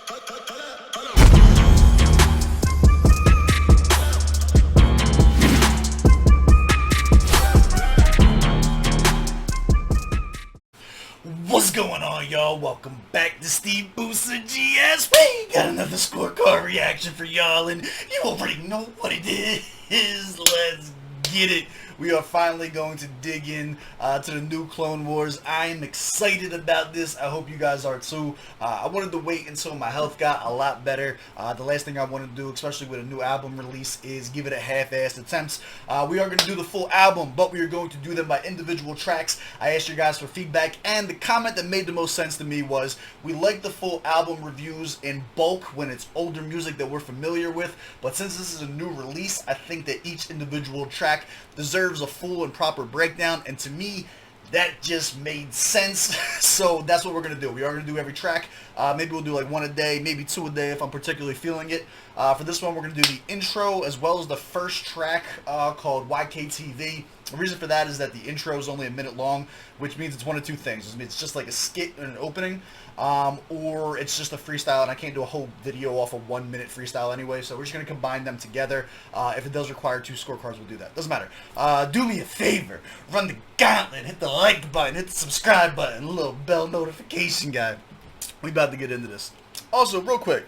What's going on, y'all? Welcome back to SteveBussaGS. We got another scorecard reaction for y'all, and you already know what it is. Let's get it. We are finally going to dig in to the new Clone Wars. I am excited about this. I hope you guys are too. I wanted to wait until my health got a lot better. The last thing I want to do, especially with a new album release, is give it a half-assed attempt. We are going to do the full album, but we are going to do them by individual tracks. I asked you guys for feedback, and the comment that made the most sense to me was, we like the full album reviews in bulk when it's older music that we're familiar with, but since this is a new release, I think that each individual track deserves a full and proper breakdown, and to me that just made sense. So that's what we're gonna do. We are gonna do every track. Maybe we'll do like one a day, maybe two a day if I'm particularly feeling it. For this one, we're gonna do the intro as well as the first track called YKTV. The reason for that is that the intro is only a minute long, which means it's one of two things. It's just like a skit and an opening, or it's just a freestyle, and I can't do a whole video off a 1 minute freestyle anyway, so we're just going to combine them together. If it does require two scorecards, we'll do that. Doesn't matter. Do me a favor. Run the gauntlet. Hit the like button. Hit the subscribe button. A little bell notification guy. We about to get into this. Also, real quick,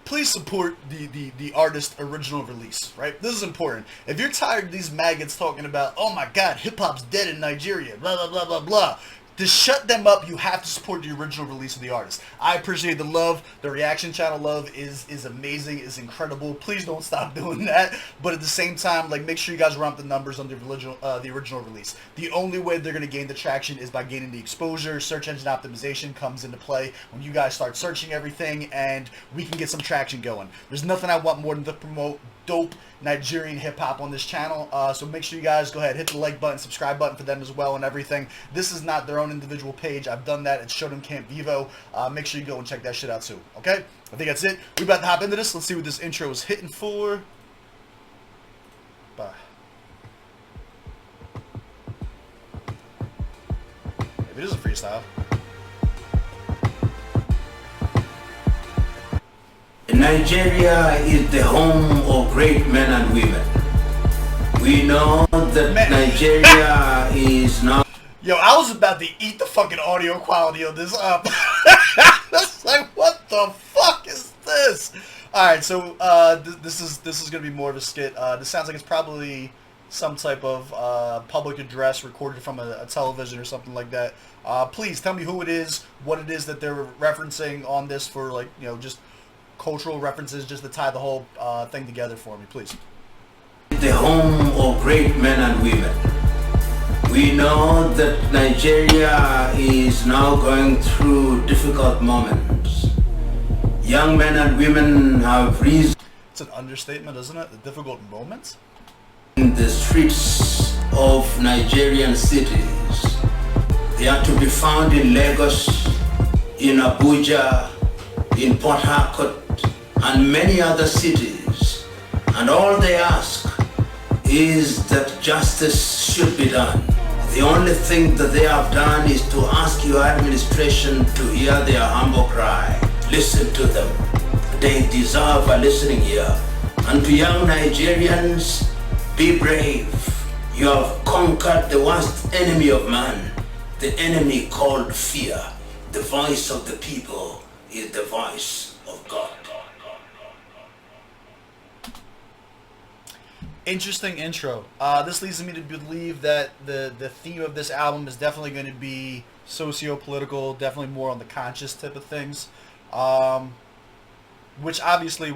please support the artist original release, right? This is important. If you're tired of these maggots talking about, oh my god, hip-hop's dead in Nigeria, blah, blah, blah, blah, blah, to shut them up, you have to support the original release of the artist. I appreciate the love. The reaction channel love is amazing, is incredible. Please don't stop doing that. But at the same time, like, make sure you guys romp the numbers on the original release. The only way they're going to gain the traction is by gaining the exposure. Search engine optimization comes into play when you guys start searching everything, and we can get some traction going. There's nothing I want more than to promote dope Nigerian hip-hop on this channel, so make sure you guys go ahead, hit the like button, subscribe button for them as well and everything. This is not their own individual page. I've done that. It's Showdown Camp Vivo. Make sure you go and check that shit out too, okay? I think that's it. We're about to hop into this. Let's see what this intro is hitting for. Bye. If it is a freestyle. Nigeria is the home of great men and women. We know that Nigeria is now... Yo, I was about to eat the fucking audio quality of this up. That's like, what the fuck is this? Alright, so this is gonna be more of a skit. This sounds like it's probably some type of public address recorded from a television or something like that. Please tell me who it is, what it is that they're referencing on this for, like, you know, just cultural references, just to tie the whole thing together for me, please. The home of great men and women. We know that Nigeria is now going through difficult moments. Young men and women have risen. It's an understatement, isn't it? The difficult moments? In the streets of Nigerian cities. They are to be found in Lagos, in Abuja, in Port Harcourt, and many other cities, and all they ask is that justice should be done. The only thing that they have done is to ask your administration to hear their humble cry. Listen to them. They deserve a listening ear. And to young Nigerians, be brave. You have conquered the worst enemy of man, the enemy called fear. The voice of the people is the voice of God. Interesting intro. This leads me to believe that the theme of this album is definitely going to be socio-political, definitely more on the conscious type of things, which obviously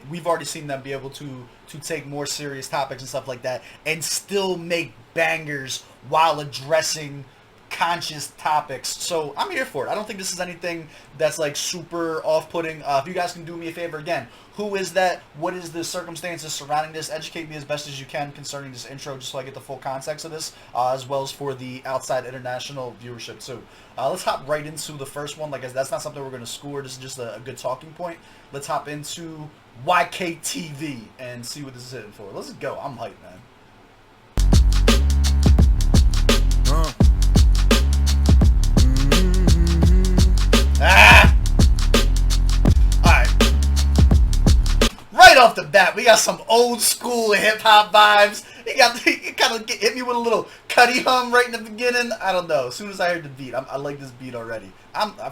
we've already seen them be able to take more serious topics and stuff like that and still make bangers while addressing conscious topics. So I'm here for it. I don't think this is anything that's like super off-putting. If you guys can do me a favor again, who is that? What is the circumstances surrounding this? Educate me as best as you can concerning this intro, just so I get the full context of this, as well as for the outside international viewership too. Let's hop right into the first one. Like, that's not something we're going to score. This is just a good talking point. Let's hop into YKTV and see what this is hitting for. Let's go. I'm hyped, man. Ah! off the bat, we got some old school hip hop vibes. He kind of hit me with a little Cuddy hum right in the beginning. I don't know. As soon as I heard the beat, I like this beat already.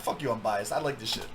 Fuck you, I'm biased. I like this shit.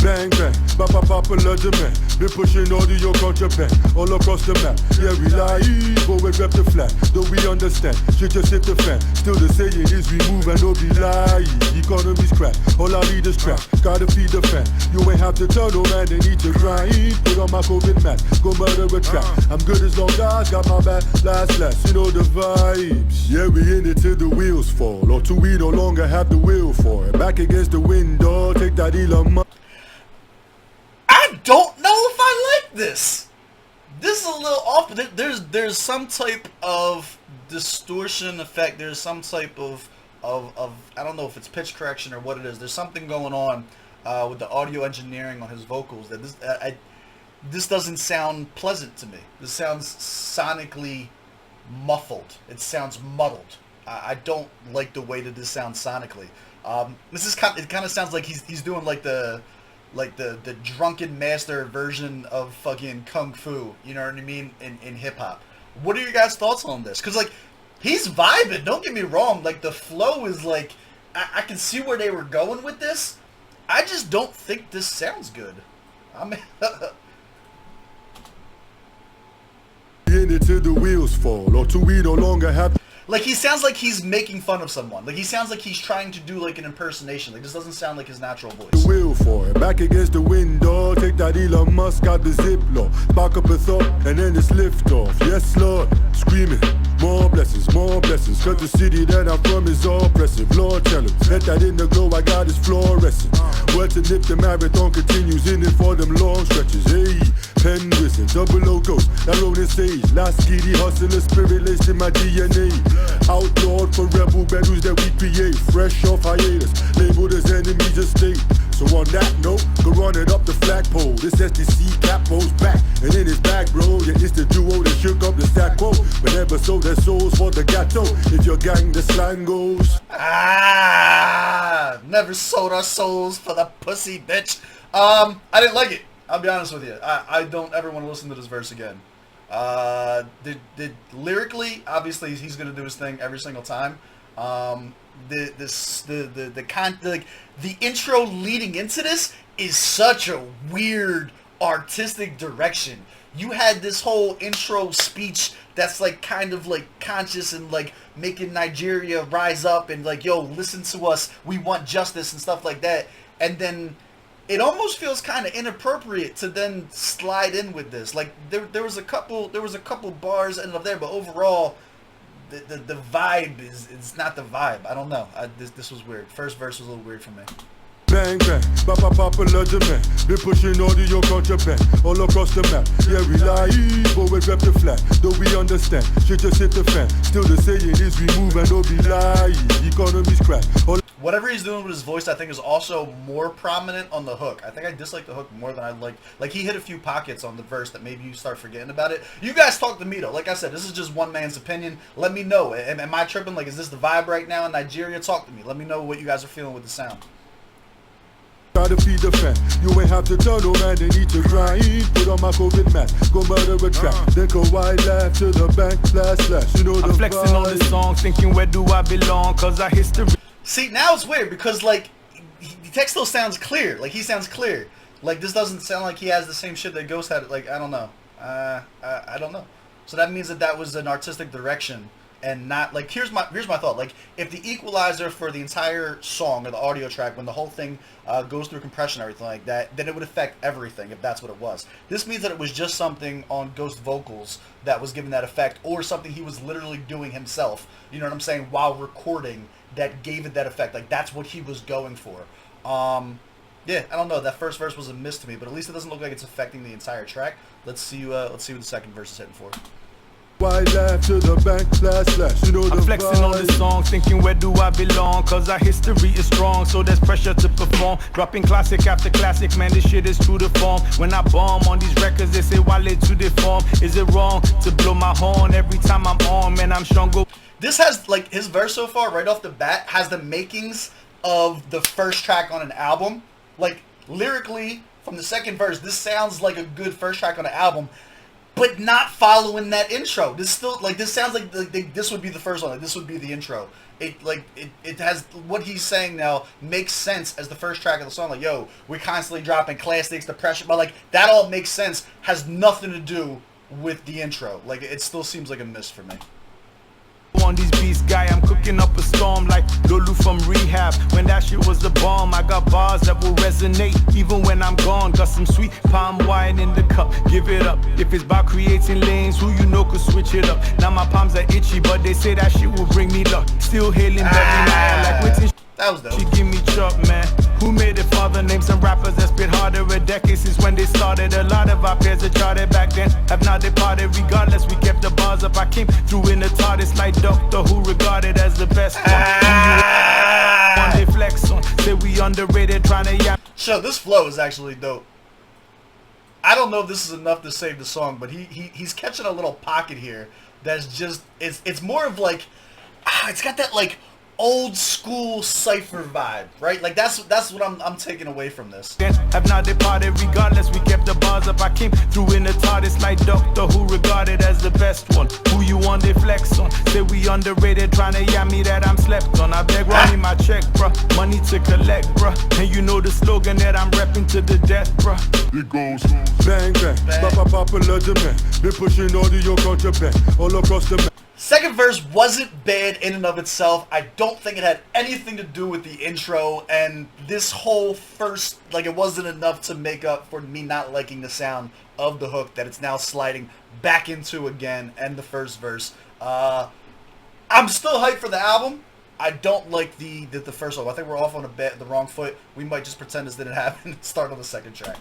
Bang bang, popular demand. Been pushing audio contraband all across the map. Yeah, we lie, but we rep the flag. Though we understand, shit just hit the fan. Still the saying is we move and don't be lie. Economy's crap, all I need is trap. Gotta feed the fan. You ain't have to tell no man they need to grind. Put on my COVID mask, go murder a trap. I'm good as long as got my back. Last, you know the vibes. Yeah, we in it till the wheels fall, or till we no longer have the will for it. Back against the window, take that Elon Musk. I don't know if I like this. This is a little off. There's some type of distortion effect. There's some type of I don't know if it's pitch correction or what it is. There's something going on with the audio engineering on his vocals that this doesn't sound pleasant to me. This sounds sonically muffled. It sounds muddled. I don't like the way that this sounds sonically. It kind of sounds like he's doing like the drunken master version of fucking kung fu, you know what I mean, in hip hop. What are your guys' thoughts on this? Because like he's vibing, don't get me wrong, like the flow is like I can see where they were going with this. I just don't think this sounds good. I mean in it till the wheels fall, or till we no longer have. Like he sounds like he's making fun of someone. Like he sounds like he's trying to do like an impersonation. Like this doesn't sound like his natural voice. Will for it. Back against the window, take that Elon Musk out the ziplock. Back up a thought, and then it's lift off. Yes, Lord, screaming. More blessings, cause the city that I'm from is oppressive. Lord, tell him, let that in the glow, I got is fluorescent. Word to nip, the marathon continues in it for them long stretches. Hey, pen written, double O ghost, that rolling stage. Last skitty hustler, spirit laced in my DNA. Outlawed for rebel battles that we create. Fresh off hiatus, labeled as enemies of state. So on that note, go run it up the flagpole. This SDC capo's back, and in his back, bro. Yeah, it's the duo that shook up the stack quo. But never sold their souls for the ghetto. If your gang, the slang goes. Never sold our souls for the pussy, bitch. I didn't like it. I'll be honest with you. I don't ever want to listen to this verse again. Lyrically, obviously, he's gonna do his thing every single time. The intro leading into this is such a weird artistic direction. You had this whole intro speech that's like kind of like conscious and like making Nigeria rise up and like, yo, listen to us, we want justice and stuff like that. And then it almost feels kind of inappropriate to then slide in with this. Like there was a couple bars ended up there, but overall the vibe is not the vibe. I don't know. This was weird. First verse was a little weird for me. Bang bang, popular demand. Been pushing audio contraband all across the map. Yeah, we lie, but we rep the flag. Though we understand, shit just hit the fan. Still the saying is we move and don't be lie. Economy's crap. Whatever he's doing with his voice, I think, is also more prominent on the hook. I think I dislike the hook more than I like. Like, he hit a few pockets on the verse that maybe you start forgetting about it. You guys talk to me, though. Like I said, this is just one man's opinion. Let me know. Am I tripping? Like, is this the vibe right now in Nigeria? Talk to me. Let me know what you guys are feeling with the sound. Gotta feed the fan. You ain't have to tell no man they need to grind. Put on my COVID mask, go murder a trap. Then go wildlife to the bank, slash. You know I'm flexing vibe. On this song, thinking where do I belong? Cause I history. See, now it's weird because like the text still sounds clear. Like he sounds clear. Like this doesn't sound like he has the same shit that Ghost had. Like I don't know. I don't know. So that means that was an artistic direction. And not like here's my thought. Like if the equalizer for the entire song or the audio track, when the whole thing goes through compression and everything like that, then it would affect everything if that's what it was. This means that it was just something on Ghost vocals that was giving that effect, or something he was literally doing himself. You know what I'm saying? While recording, that gave it that effect. Like that's what he was going for. Yeah, I don't know. That first verse was a miss to me, but at least it doesn't look like it's affecting the entire track. Let's see what the second verse is hitting for. Wildlife to the bank, slash, you know the I'm flexing on this song, thinking where do I belong? Cause our history is strong, so there's pressure to perform. Dropping classic after classic, man, this shit is true to form. When I bomb on these records, they say Wale to deform. Is it wrong to blow my horn every time I'm on? Man, I'm stronger. This has, like, his verse so far, right off the bat, has the makings of the first track on an album. Like, lyrically, from the second verse, this sounds like a good first track on an album, but not following that intro. This still, like, this sounds like this would be the first one. Like, this would be the intro. It has, what he's saying now makes sense as the first track of the song. Like, yo, we're constantly dropping classics, depression, but, like, that all makes sense. Has nothing to do with the intro. Like, it still seems like a miss for me. On these beats, guy, I'm cooking up a storm like Lulu from rehab. When that shit was the bomb, I got bars that will resonate even when I'm gone. Got some sweet palm wine in the cup, give it up. If it's about creating lanes, who you know could switch it up. Now my palms are itchy, but they say that shit will bring me luck. Still hailing Betty Naya like waiting. That was dope. She give me chop, man. Who made it father? Name some rappers that spit harder. A decade since when they started. A lot of our peers that charted back then have now departed. Regardless, we kept the bars up. I came through in the TARDIS like Doctor Who, regarded as the best one. They flex on, say we underrated, trying to yap. So this flow is actually dope. I don't know if this is enough to save the song, but he's catching a little pocket here that's just, it's more of like, it's got that like old school cypher vibe, right? Like that's what I'm taking away from this. Have not departed, regardless, we kept the bars up. I came through in the TARDIS like Doctor Who, regarded as the best one. Who you want, they flex on. Say we underrated, trying to yam me that I'm slept on. I beg, run me my check, bruh. Money to collect, bruh. And you know the slogan that I'm repping to the death, bruh. It goes bang bang, popular demand. Been pushing audio contraband all across the map. Second verse wasn't bad in and of itself. I don't think it had anything to do with the intro, and this whole first, like, it wasn't enough to make up for me not liking the sound of the hook that it's now sliding back into again, and the first verse. I'm still hyped for the album. I don't like the first one. I think we're off on the wrong foot. We might just pretend this didn't happen and start on the second track.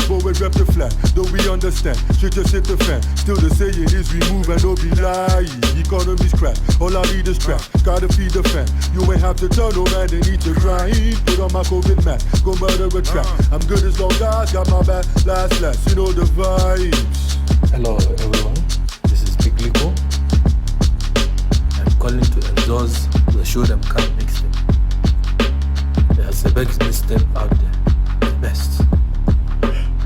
But we rep the flag, though we understand. Shit just hit the fan. Still the saying is we move and don't be lying. Economy's crap, all I need is trap. Gotta feed the fan. You ain't have to tell no man they need to grind. Put on my COVID mask, go murder a trap. I'm good as long as got my back. Last, you know the vibes. Hello everyone, this is Big Lico. I'm calling to endorse the Show Them Can't mixtape. There's the best mixtape out there, the best.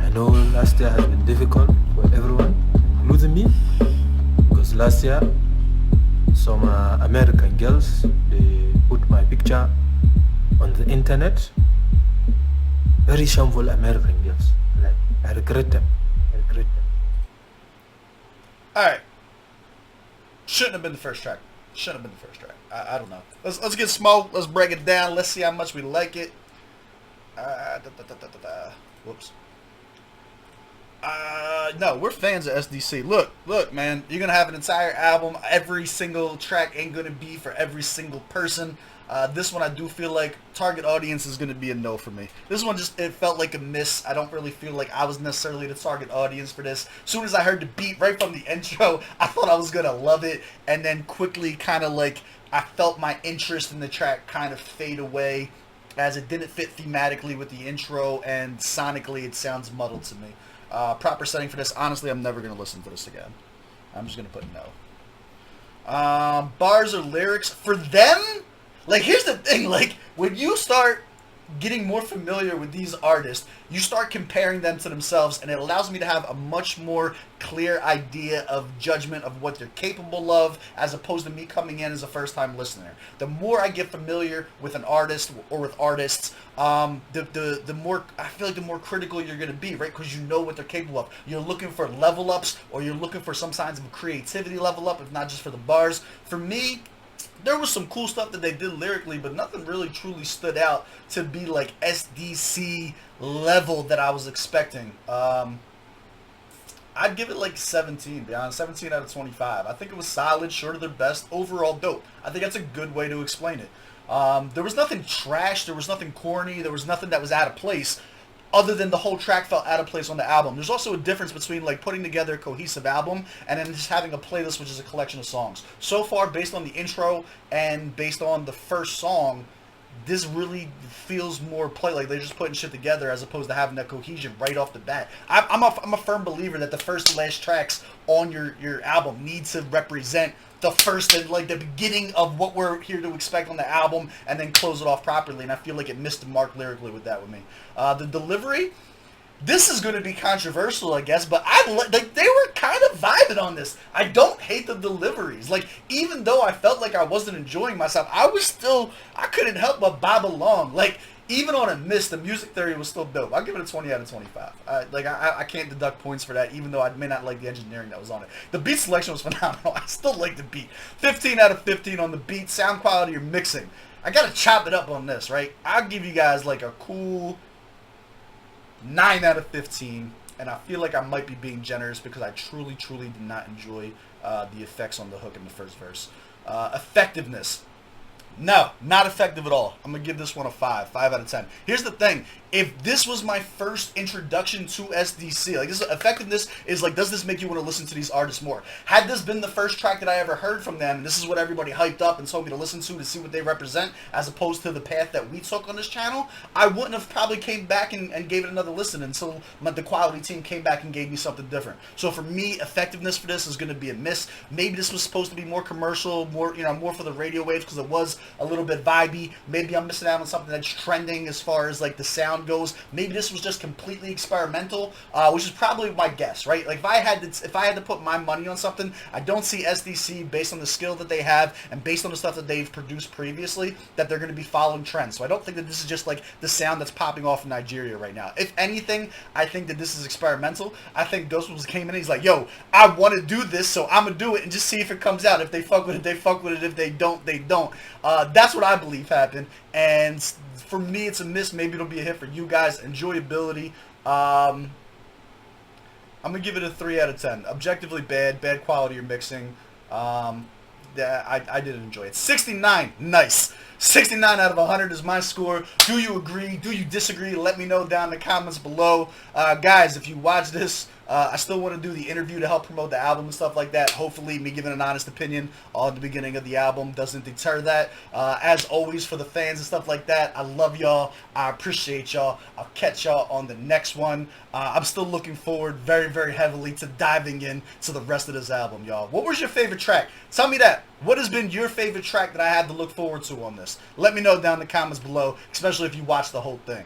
I know last year has been difficult for everyone, including me, because last year some American girls, they put my picture on the internet. Very shameful American girls. Like, I regret them. Alright. Shouldn't have been the first track. I don't know. Let's get smoke. Let's break it down. Let's see how much we like it. Whoops. No, we're fans of SDC. Look, man, you're gonna have an entire album. Every single track ain't gonna be for every single person. This one I do feel like target audience is gonna be a no for me. This one it felt like a miss. I don't really feel like I was necessarily the target audience for this. As soon as I heard the beat right from the intro, I thought I was gonna love it, and then quickly kind of like I felt my interest in the track kind of fade away as it didn't fit thematically with the intro, and sonically it sounds muddled to me. Proper setting for this. Honestly, I'm never going to listen to this again. I'm just going to put no. Bars or lyrics. For them, like, here's the thing. Like, when you start getting more familiar with these artists, you start comparing them to themselves, and it allows me to have a much more clear idea of judgment of what they're capable of, as opposed to me coming in as a first-time listener. The more I get familiar with an artist or with artists, the more I feel like the more critical you're going to be, right? Because you know what they're capable of. You're looking for level ups, or you're looking for some signs of creativity level up, if not just for the bars. For me, there was some cool stuff that they did lyrically, but nothing really truly stood out to be like SDC level that I was expecting. I'd give it like 17, to be honest. 17 out of 25. I think it was solid, short of their best. Overall dope. I think that's a good way to explain it. There was nothing trash. There was nothing corny. There was nothing that was out of place. other than the whole track felt out of place on the album. There's also a difference between like putting together a cohesive album and then just having a playlist which is a collection of songs. So far, based on the intro and based on the first song, this really feels more like they're just putting shit together as opposed to having that cohesion right off the bat. I'm a firm believer that the first and last tracks on your album need to represent the first and like the beginning of what we're here to expect on the album, and then close it off properly. And I feel like it missed the mark lyrically with that with me. The delivery. This is going to be controversial, I guess, but like they were kind of vibing on this. I don't hate the deliveries. Like, even though I felt like I wasn't enjoying myself, I couldn't help but bob along. Like, even on a miss, the music theory was still dope. I'll give it a 20 out of 25. I can't deduct points for that, even though I may not like the engineering that was on it. The beat selection was phenomenal. I still like the beat. 15 out of 15 on the beat. Sound quality or mixing. I got to chop it up on this, right? I'll give you guys like a cool 9 out of 15, and I feel like I might be being generous because I truly did not enjoy the effects on the hook in the first verse. Effectiveness. No, not effective at all. I'm going to give this one a 5 out of 10. Here's the thing. If this was my first introduction to SDC, like this effectiveness is like, does this make you want to listen to these artists more? Had this been the first track that I ever heard from them, and this is what everybody hyped up and told me to listen to see what they represent, as opposed to the path that we took on this channel, I wouldn't have probably came back and gave it another listen until the quality team came back and gave me something different. So for me, effectiveness for this is going to be a miss. Maybe this was supposed to be more commercial, more for the radio waves because it was a little bit vibey. Maybe I'm missing out on something that's trending as far as like the sound goes. Maybe this was just completely experimental, which is probably my guess, right? Like if I had to put my money on something, I don't see SDC, based on the skill that they have and based on the stuff that they've produced previously, that they're going to be following trends. So I don't think that this is just like the sound that's popping off in Nigeria right now. If anything, I think that this is experimental. I think Ghost came in and he's like, yo, I want to do this, so I'm going to do it and just see if it comes out. If they fuck with it, they fuck with it. If they don't, they don't. That's what I believe happened. And for me, it's a miss. Maybe it'll be a hit for you guys. Enjoyability. I'm going to give it a 3 out of 10. Objectively bad quality or mixing. I didn't enjoy it. 69. Nice. 69 out of 100 is my score. Do you agree? Do you disagree? Let me know down in the comments below. Guys, if you watch this, I still want to do the interview to help promote the album and stuff like that. Hopefully, me giving an honest opinion on the beginning of the album doesn't deter that. As always, for the fans and stuff like that, I love y'all. I appreciate y'all. I'll catch y'all on the next one. I'm still looking forward very heavily to diving in to the rest of this album, y'all. What was your favorite track? Tell me that. What has been your favorite track that I had to look forward to on this? Let me know down in the comments below, especially if you watched the whole thing.